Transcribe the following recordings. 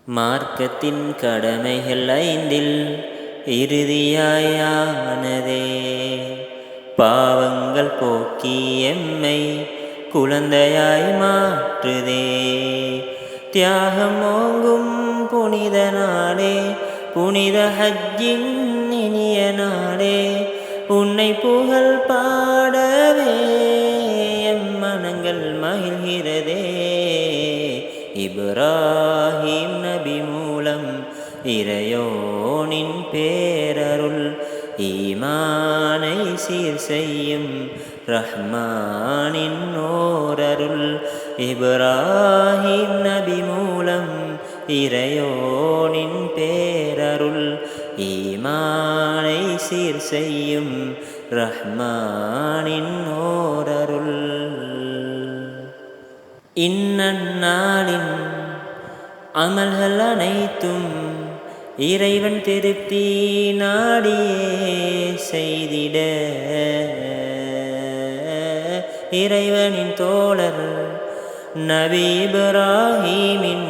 மார்க்கத்தின் கடமைகள் 5இல் இறுதியாயானதே, பாவங்கள் போக்கி எம்மை குழந்தையாய் மாற்றுதே. தியாகம் ஓங்கும் புனித நாளே, புனித ஹஜ்ஜின் இனிய நாளே, உன்னை புகழ் பாடவே எம் மனங்கள் மகிழ்கிறதே. இப்ராஹிம் நபி மூலம் இறையோனின் பேரருள், ஈமானை சீர் செய்யும் ரஹ்மானின் ஓரருள். இப்ராஹிம் நபி மூலம் இறையோனின் பேரருள், ஈமானை சீர் செய்யும் ரஹ்மானின் ஓரருள். இந்நாளின் அமல்கள் அனைத்தும் இறைவன் திருப்தி நாடியே செய்திட, இறைவனின் தோழர் நபி இப்ராஹீமின்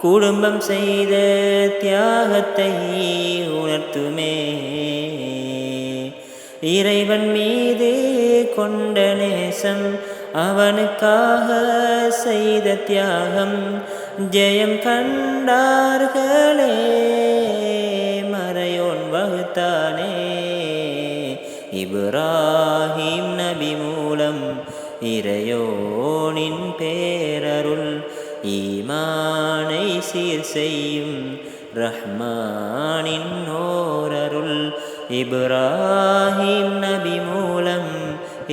குடும்பம் செய்த தியாகத்தை உணர்த்துமே. இறைவன் மீது கொண்ட நேசம், அவனுக்காக செய்த தியாகம், ஜெயம் கண்டார்களே மறையோன் வகுத்தானே. இப்ராஹிம் நபி மூலம் இறையோனின் பேரருள், ஈமானை சீர் செய்யும் ரஹ்மானின் ஓரருள். இப்ராஹிம் நபி மூலம்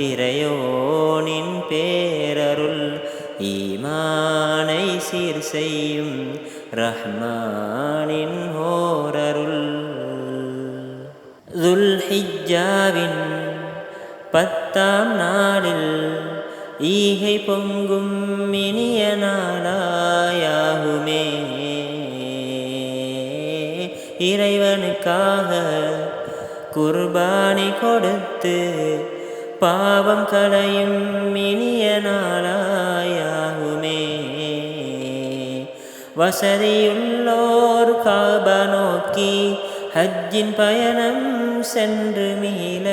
இறையோனின் பேரருள், ஈமானை சீர் செய்யும் ரஹ்மானின் ஓரருள். துல்ஹிஜ்ஜாவின் 10ஆம் நாளில் ஈகை பொங்கும் இனிய நாளாயாகுமே. இறைவனுக்காக குர்பானி கொடுத்து பாவம் களையும் இனிய நாளாயாகுமே. வசதியுள்ளோர் காபா நோக்கி ஹஜ்ஜின் பயணம் சென்று மீள,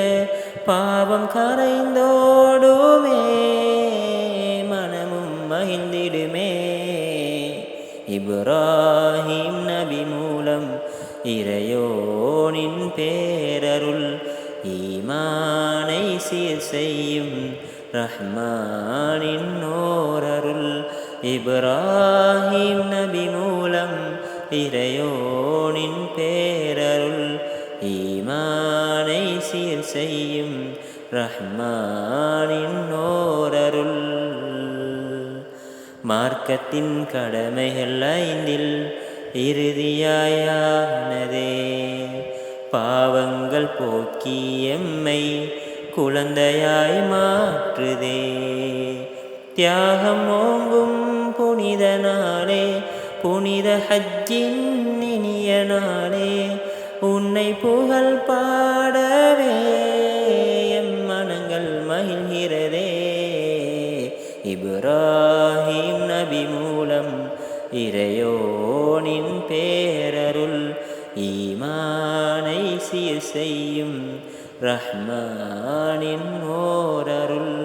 பாவம் கரைந்தோடுமே மனமும் மகிழ்ந்திடுமே. இப்ராஹிம் நபி மூலம் இறையோனின் பேரருள், ஈமானை சீர் செய்யும் ரஹ்மானின் ஓரருள். இப்ராஹிம் நபி மூலம் இறையோனின் பேரருள், ஈமானை சீர் செய்யும் ரஹ்மானின் ஓரருள். மார்க்கத்தின் கடமைகள் 5இல் இறுதியாயானதே, பாவங்கள் போக்கி எம்மை குழந்தையாய் மாற்றுதே. தியாகம் ஓங்கும் புனித நாளே, புனித ஹஜ்ஜின் இனிய நாளே, உன்னை புகழ் பாடவே எம் மனங்கள் மகிழ்கிறதே. இப்ராஹிம் நபி மூலம் இறையோனின் பேரருள், ஈமானை சீர் செய்யும் ரஹ்மானின் ஓரருள்.